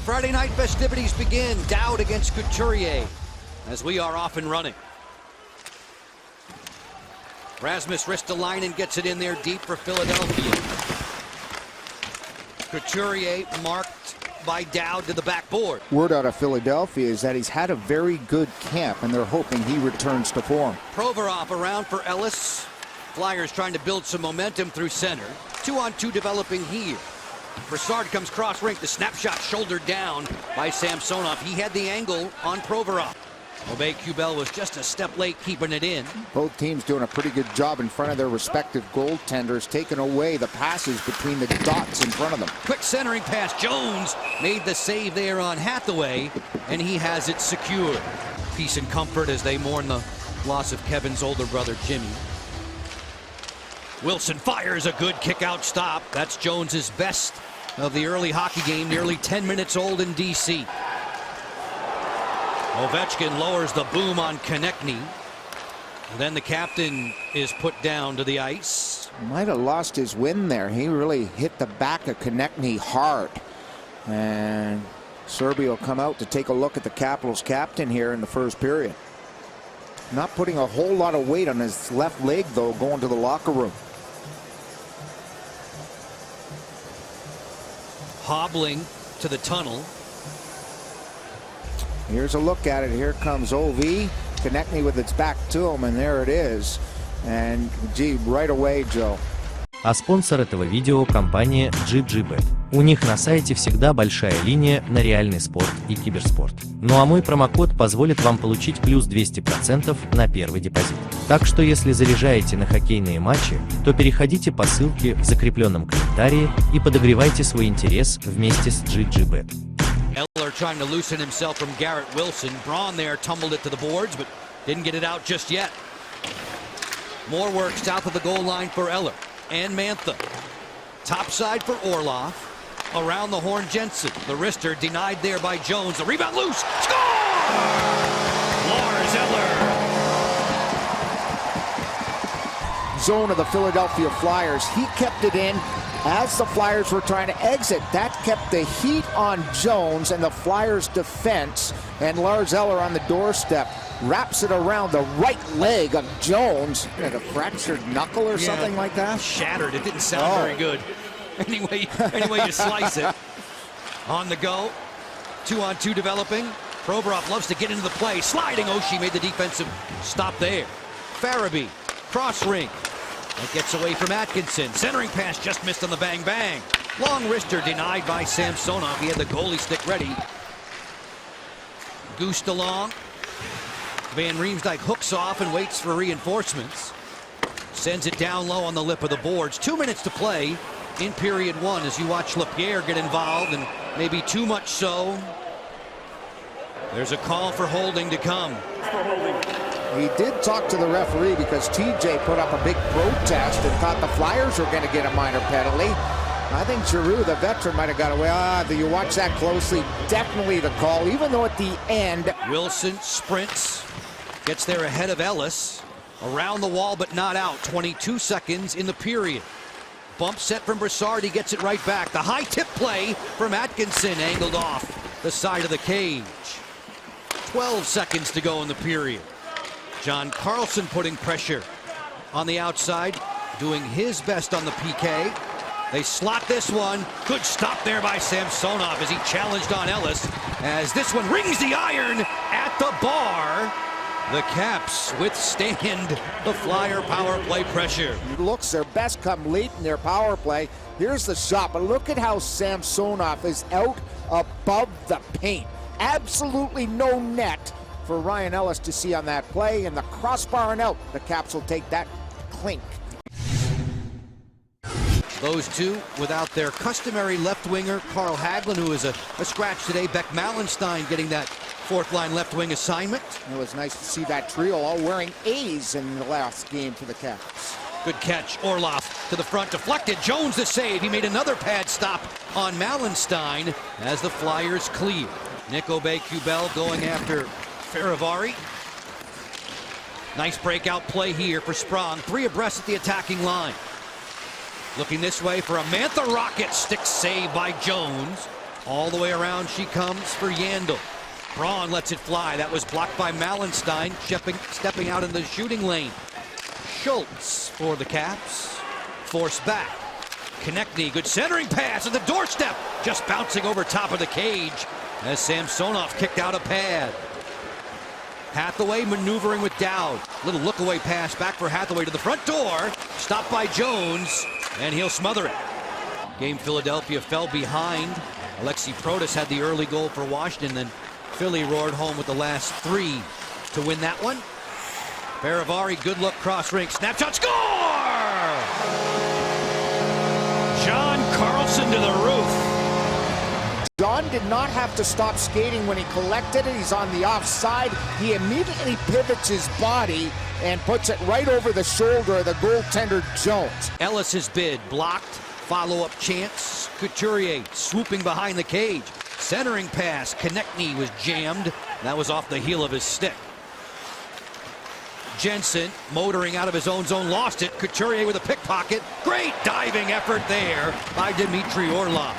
Friday night festivities begin. Dowd against Kutюрье as we are off and running. Rasmus Ristolainen gets it in there deep for Philadelphia. Kutюrье marked by Dowd to the backboard. Word out of Philadelphia is that he's had a very good camp, and they're hoping he returns to form. Provorov around for Ellis. Flyers trying to build some momentum through center. 2-on-2 developing here. Brassard comes cross rink. The snapshot shouldered down by Samsonov. He had the angle on Provorov. Kubel was just a step late keeping it in. Both teams doing a pretty good job in front of their respective goaltenders, taking away the passes between the dots in front of them. Quick centering pass. Jones made the save there on Hathaway, and he has it secured. Peace and comfort as they mourn the loss of Kevin's older brother, Jimmy. Wilson fires a good kick-out stop. That's Jones's best of the early hockey game, nearly 10 minutes old in D.C. Ovechkin lowers the boom on Konechny. Then the captain is put down to the ice. Might have lost his wind there. He really hit the back of Konechny hard. And Serbia will come out to take a look at the Capitals captain here in the first period. Not putting a whole lot of weight on his left leg, though, going to the locker room. Hobbling to the tunnel. Here's a look at it. Here comes OV. Konechny with its back to him, and there it is. And gee, right away, Joe. А спонсор этого видео – компания GGBet. У них на сайте всегда большая линия на реальный спорт и киберспорт. Ну а мой промокод позволит вам получить плюс 200% на первый депозит. Так что если заряжаете на хоккейные матчи, то переходите по ссылке в закрепленном комментарии и подогревайте свой интерес вместе с GGBet. Eller trying to loosen himself from Garrett Wilson. Braun there tumbled it to the boards, but didn't get it out just yet. More work south of the goal line for Eller and Mantha. Top side for Orlov. Around the horn, Jensen. The wrister denied there by Jones. The rebound loose. Score! Lars Eller. Zone of the Philadelphia Flyers. He kept it in as the Flyers were trying to exit. That kept the heat on Jones and the Flyers' defense. And Lars Eller on the doorstep wraps it around the right leg of Jones. Like a fractured knuckle or something like that? Shattered. It didn't sound very good. Anyway you slice it. On the go. 2-on-2 developing. Provorov loves to get into the play. Sliding. Oshie made the defensive stop there. Farabee. Cross ring. That gets away from Atkinson. Centering pass just missed on the bang-bang. Long wrister denied by Samsonov. He had the goalie stick ready. Goosed along. Van Riemsdyk hooks off and waits for reinforcements. Sends it down low on the lip of the boards. 2 minutes to play in period one as you watch LaPierre get involved, and maybe too much so. There's a call for holding to come. He did talk to the referee because TJ put up a big protest and thought the Flyers were going to get a minor penalty. I think Jirou, the veteran, might have got away. Do you watch that closely? Definitely the call, even though at the end. Wilson sprints, gets there ahead of Ellis. Around the wall, but not out. 22 seconds in the period. Bump set from Brassard, he gets it right back. The high tip play from Atkinson, angled off the side of the cage. 12 seconds to go in the period. John Kарлson putting pressure on the outside, doing his best on the PK. They slot this one. Good stop there by Samsonov as he challenged on Ellis. As this one rings the iron at the bar. The Caps withstand the Flyer power play pressure. It looks their best come late in their power play. Here's the shot, but look at how Samsonov is out above the paint. Absolutely no net for Ryan Ellis to see on that play, and the crossbar and out. The Caps will take that clink. Those two without their customary left winger, Carl Hagelin, who is a scratch today. Beck Mallenstein getting that fourth line left wing assignment. It was nice to see that trio all wearing A's in the last game for the Caps. Good catch. Orlov to the front, deflected. Jones the save. He made another pad stop on Mallenstein as the Flyers clear. Nick Kubel going after Fegeravari. Nice breakout play here for Sprong. 3 abreast at the attacking line. Looking this way for a Mantha rocket stick save by Jones. All the way around she comes for Yandel. Braun lets it fly. That was blocked by Malenstein, stepping out in the shooting lane. Schultz for the Caps. Forced back. Konechny, good centering pass at the doorstep. Just bouncing over top of the cage as Samsonov kicked out a pad. Hathaway maneuvering with Dowd. Little look-away pass back for Hathaway to the front door. Stopped by Jones, and he'll smother it. Game Philadelphia fell behind. Alexi Protas had the early goal for Washington, then Philly roared home with the last 3 to win that one. Faravari, good look, cross rink, snapshot, score! John Carlson to the roof. John did not have to stop skating when he collected it. He's on the offside. He immediately pivots his body and puts it right over the shoulder of the goaltender Jones. Ellis's bid blocked. Follow-up chance. Kuturier swooping behind the cage. Centering pass. Konechny was jammed. That was off the heel of his stick. Jensen motoring out of his own zone, lost it. Couturier with a pickpocket. Great diving effort there by Dmitry Orlov.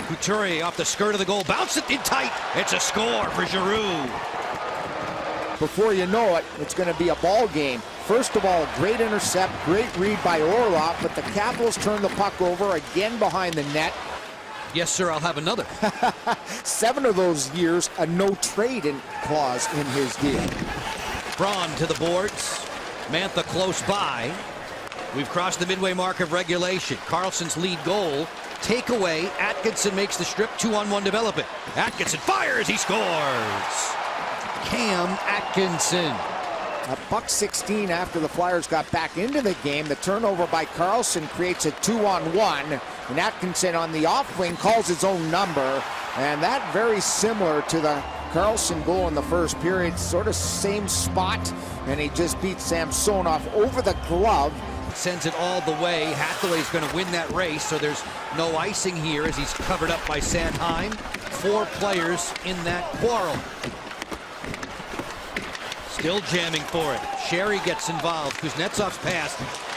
Couturier off the skirt of the goal, bounced it in tight. It's a score for Jirou. Before you know it, it's going to be a ball game. First of all, great intercept, great read by Orlov, but the Capitals turn the puck over again behind the net. Yes, sir, I'll have another. 7 of those years, a no-trade clause in his deal. Braun to the boards. Mantha close by. We've crossed the midway mark of regulation. Carlson's lead goal. Takeaway. Atkinson makes the strip. 2-on-1 development. Atkinson fires. He scores. Cam Atkinson. A $1.16 after the Flyers got back into the game. The turnover by Carlson creates a 2-on-1. And Atkinson on the off wing calls his own number. And that very similar to the Carlson goal in the first period, sort of same spot, and he just beat Samsonov over the glove. Sends it all the way. Hathaway's going to win that race, so there's no icing here as he's covered up by Sanheim. 4 players in that quarrel. Still jamming for it. Sherry gets involved. Kuznetsov's pass.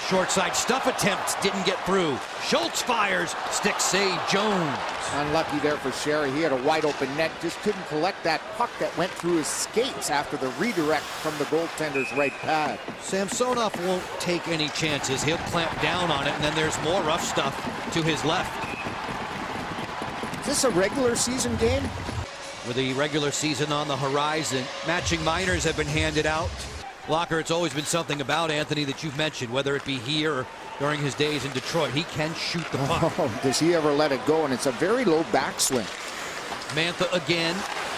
Short side stuff attempt didn't get through. Schultz fires. Stick save. Jones. Unlucky there for Sherry. He had a wide open net. Just couldn't collect that puck that went through his skates after the redirect from the goaltender's right pad. Samsonov won't take any chances. He'll clamp down on it, and then there's more rough stuff to his left. Is this a regular season game? With the regular season on the horizon, matching minors have been handed out. Locker, it's always been something about Anthony that you've mentioned, whether it be here or during his days in Detroit. He can shoot the puck. Oh, does he ever let it go? And it's a very low backswing. Mantha again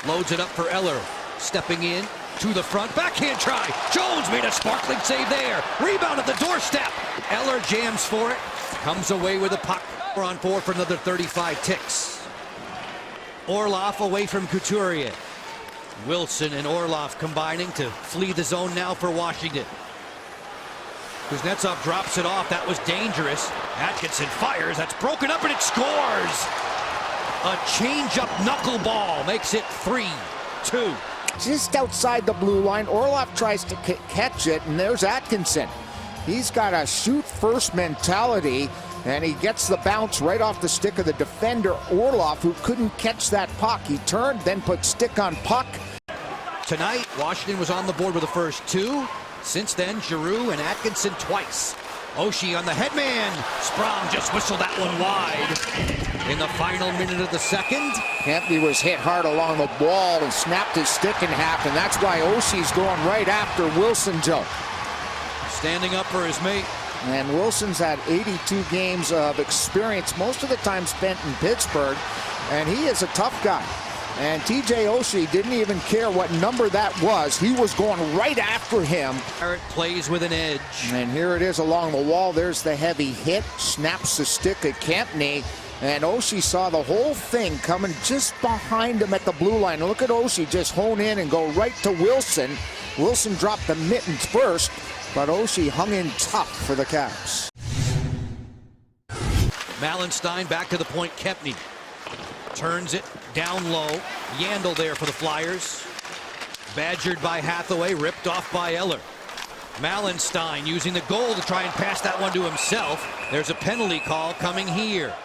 loads it up for Eller. Stepping in to the front. Backhand try. Jones made a sparkling save there. Rebound at the doorstep. Eller jams for it. Comes away with a puck. We're on 4 for another 35 ticks. Orlov away from Kutюрье. Wilson and Orlov combining to flee the zone now for Washington. Kuznetsov drops it off. That was dangerous. Atkinson fires. That's broken up and it scores. A change-up knuckleball makes it 3-2. Just outside the blue line, Orlov tries to catch it, and there's Atkinson. He's got a shoot-first mentality, and he gets the bounce right off the stick of the defender, Orlov, who couldn't catch that puck. He turned, then put stick on puck. Tonight, Washington was on the board with the first 2. Since then, Jirou and Atkinson twice. Oshie on the headman. Sprong just whistled that one wide. In the final minute of the second. Kempney was hit hard along the wall and snapped his stick in half, and that's why Oshie's going right after Wilson, Joe. Standing up for his mate. And Wilson's had 82 games of experience, most of the time spent in Pittsburgh, and he is a tough guy. And TJ Oshie didn't even care what number that was. He was going right after him. Barrett plays with an edge. And here it is along the wall. There's the heavy hit. Snaps the stick at Kempney. And Oshie saw the whole thing coming just behind him at the blue line. And look at Oshie just hone in and go right to Wilson. Wilson dropped the mittens first, but Oshie hung in tough for the Caps. Malenstein back to the point. Kempney turns it down low. Yandel there for the Flyers. Badgered by Hathaway, ripped off by Eller. Malenstein using the goal to try and pass that one to himself. There's a penalty call coming here.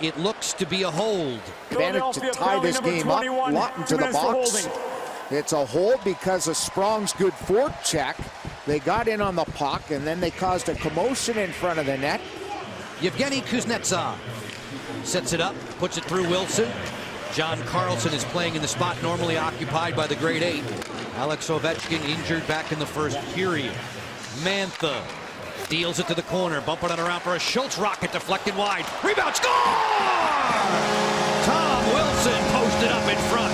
It looks to be a hold. Advantage to tie this game up. Lawton to the box. It's a hold because of Sprong's good forecheck. They got in on the puck, and then they caused a commotion in front of the net. Evgeny Kuznetsov sets it up, puts it through Wilson. John Kарлson is playing in the spot normally occupied by the grade 8. Alex Ovechkin injured back in the first period. Mantha deals it to the corner, bumping it around for a Schultz rocket, deflected wide. Rebound, score! Tom Wilson posted up in front.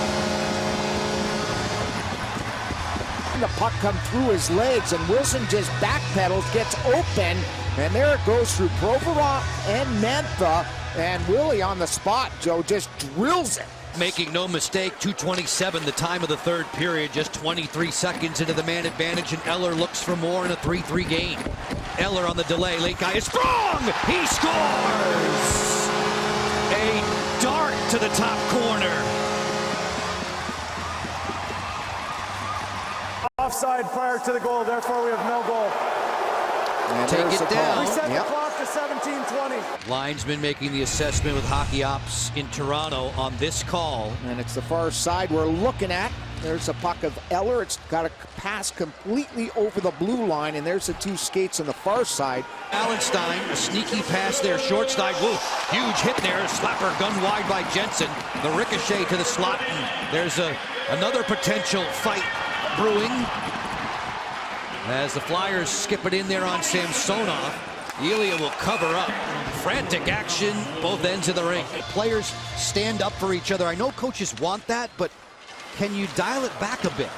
The puck come through his legs, and Wilson just backpedals, gets open, and there it goes through Provorov and Mantha, and Willie on the spot, Joe, just drills it. Making no mistake, 2:27 the time of the third period, just 23 seconds into the man advantage, and Eller looks for more in a 3-3 game. Eller on the delay, late guy is strong! He scores! A dart to the top corner. Offside prior to the goal, therefore we have no goal. And Take it down. Reset the clock to 17:20. Linesman making the assessment with Hockey Ops in Toronto on this call. And it's the far side we're looking at. There's a puck of Eller. It's got to pass completely over the blue line, and there's the two skates on the far side. Allenstein, a sneaky pass there, short side. Woo, huge hit there. Slapper gun wide by Jensen. The ricochet to the slot. And there's another potential fight brewing as the Flyers skip it in there on Samsonov. Ilya will cover up. Frantic action, both ends of the rink. Players stand up for each other. I know coaches want that, but can you dial it back a bit?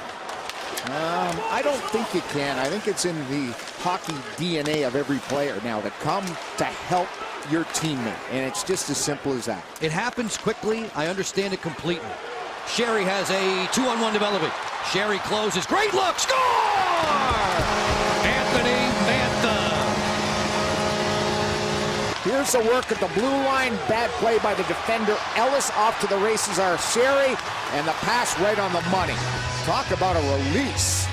I don't think you can. I think it's in the hockey DNA of every player now to come to help your teammate, and it's just as simple as that. It happens quickly. I understand it completely. Sherry has a 2-on-1 developing. Sherry closes. Great look. Score! Anthony Mantha. Here's the work at the blue line. Bad play by the defender. Ellis off to the races are Sherry, and the pass right on the money. Talk about a release.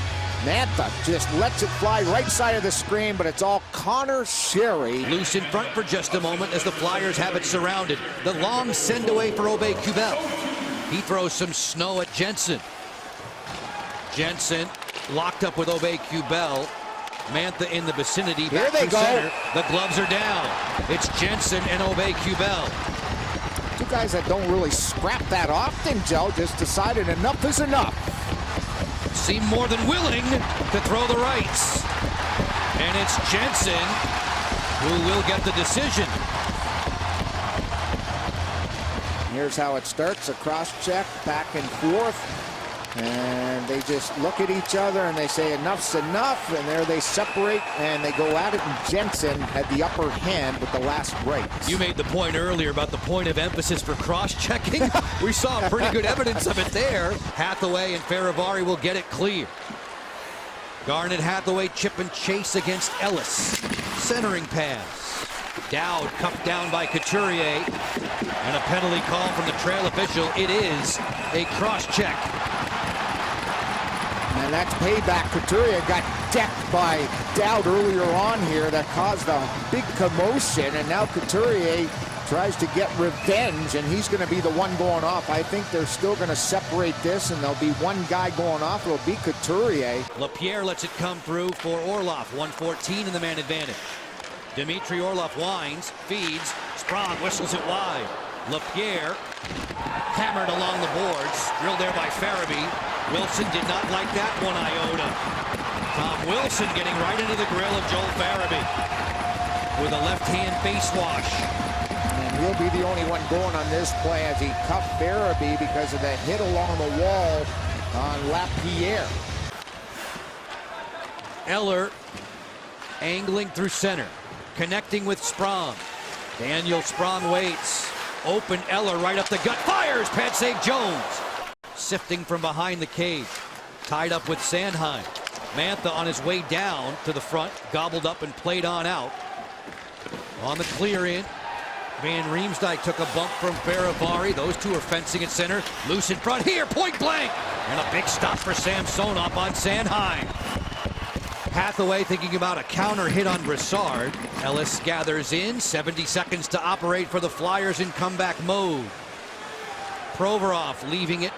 Mantha just lets it fly right side of the screen, but it's all Conor Sherry. Loose in front for just a moment as the Flyers have it surrounded. The long send away for Aubé-Kubel. He throws some snow at Jensen. Jensen locked up with Aubé-Kubel. Mantha in the vicinity. Here they go. Center. The gloves are down. It's Jensen and Aubé-Kubel. Two guys that don't really scrap that often, Joe, just decided enough is enough. Seem more than willing to throw the rights. And it's Jensen who will get the decision. Here's how it starts, a cross check, back and forth. And they just look at each other and they say enough's enough, and there they separate and they go at it, and Jensen had the upper hand with the last break. You made the point earlier about the point of emphasis for cross-checking. We saw pretty good evidence of it there. Hathaway and Fegeravari will get it clear. Garnet, Hathaway, chip and chase against Ellis. Centering pass. Dowd cuffed down by Kuturier. And a penalty call from the trail official. It is a cross-check. And that's payback. Kutюрье got decked by Dowd earlier on here. That caused a big commotion, and now Kutюрье tries to get revenge, and he's going to be the one going off. I think they're still going to separate this, and there'll be one guy going off. It'll be Kutюрье. LaPierre lets it come through for Orlov. 1:14 in the man advantage. Dmitry Orlov winds, feeds. Sprong whistles it wide. LaPierre hammered along the boards. Drilled there by Farabee. Wilson did not like that one iota. Tom Wilson getting right into the grill of Joel Farabee with a left-hand face wash. And he'll be the only one going on this play as he cuffed Farabee because of the hit along the wall on LaPierre. Eller angling through center, connecting with Sprong. Daniel Sprong waits. Open Eller right up the gut. Fires! Pad save Jones. Sifting from behind the cage. Tied up with Sanheim. Mantha on his way down to the front. Gobbled up and played on out. On the clear in. Van Riemsdyk took a bump from Fegeravari. Those two are fencing at center. Loose in front here. Point blank. And a big stop for Samsonov on Sanheim. Hathaway thinking about a counter hit on Broussard. Ellis gathers in, 70 seconds to operate for the Flyers in comeback mode. Provorov leaving it.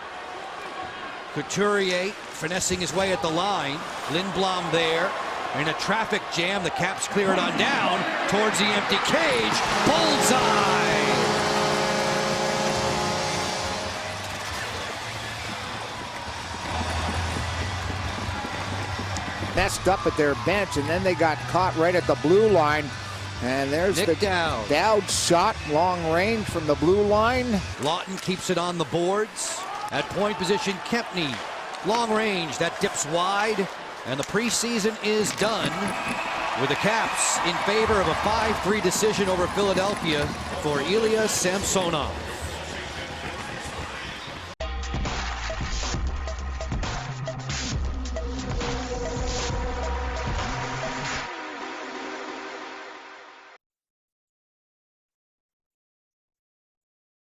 Kuturier finessing his way at the line. Lindblom there. In a traffic jam, the Caps clear it on down towards the empty cage. Bullseye! Messed up at their bench, and then they got caught right at the blue line. And there's Nick the Dowd shot, long range from the blue line. Lawton keeps it on the boards. At point position, Kempney. Long range, that dips wide. And the preseason is done with the Caps in favor of a 5-3 decision over Philadelphia for Ilya Samsonov.